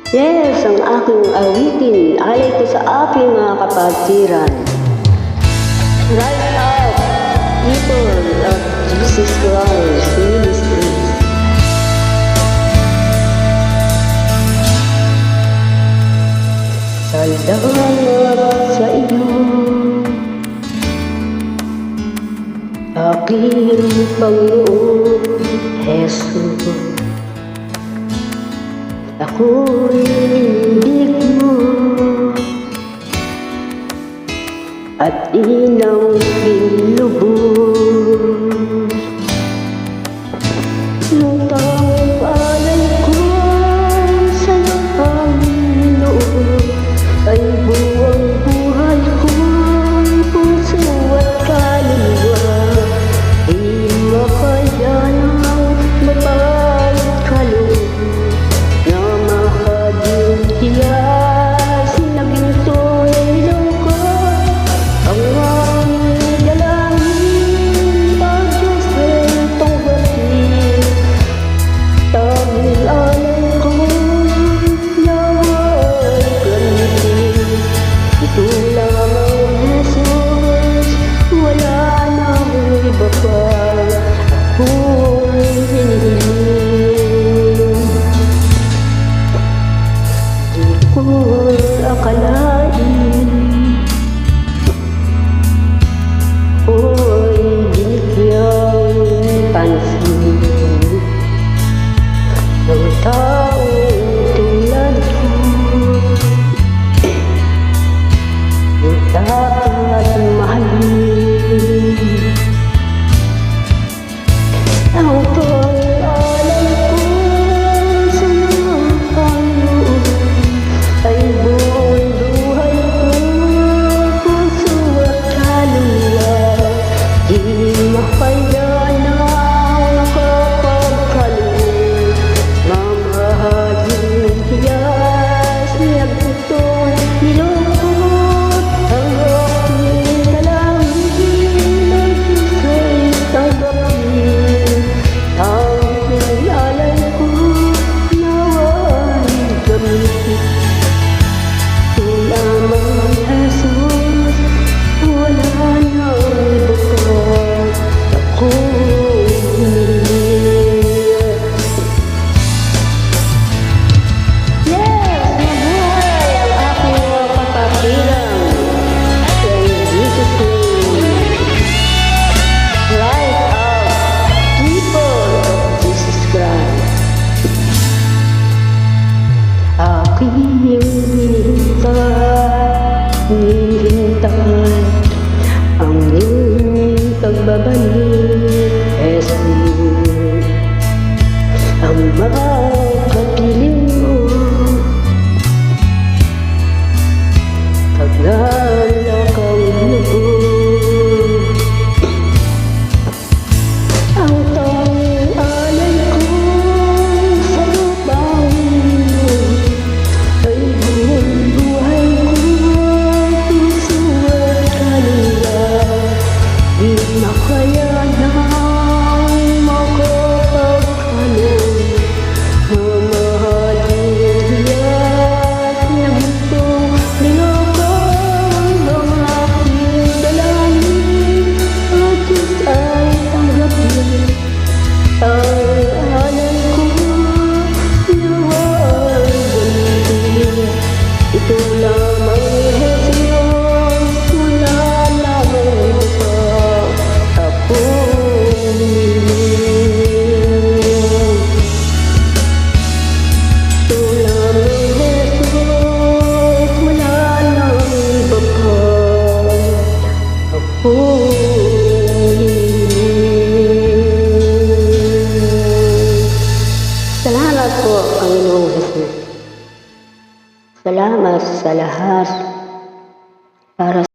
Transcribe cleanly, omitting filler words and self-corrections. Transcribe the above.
Yes, ang aking awitin, alay ko sa aking mga kapatiran. Rise up, people of Jesus Christ Ministries. Salamat sa iyo, aking Panginoon Jesus. Ako'y ibig mo at inang pinlubos. Nung taong alay ko sa Panginoon ay buwang buhay ko, puso at kaluluwa. Di makayanang mapagkaloob na mahadiyas na ginto'y lungko. Ang aming dalangin ang Diyos ay tunghatin. Tanging alay ko nawa'y gamitin. Ito lamang Jesus, wala nang iba pa ako'y hinihiling. Di ko akalain ako'y binigyang pansin ng taong tulad ko. Ang dapat mahalin ang pag-alay ko sa mga Panginoon ay buong buhay ko, puso at kaluluwa. Di makayanang makapagkaloob, mamahaging hiyas na gintong nilungkot. Ang aking dalangin ang Diyos ay tanggapin. Tanging alay ko nawa'y gamitin. Ito lamang Jesus, wala nang iba pa ako'y hinihiling. Yes, mabuhay ang aking mga kapatiran. In Jesus' name, rise up, people of Jesus Christ. Aking hinihintay ang iyong pagbabalik, Jesus. Ang mga kapiling mo, kagala kang lubos. Ang tanging alay ko sa Panginoon ay buong buhay ko, puso at kaluluwa. Di makayanang makapagkaloob, mamahaging hiyas na gintong niloko. Ang aking dalangin ang Diyos ay tanggapin. Ang alay ko nawa'y gamitin. Ito lamang Jesus, wala lamang iba pa ako'y hinihiling. Ito lamang Jesus, wala nang iba pa ako'y hinihiling. Salamat po, Panginoong Jesus. Salamat sa lahat para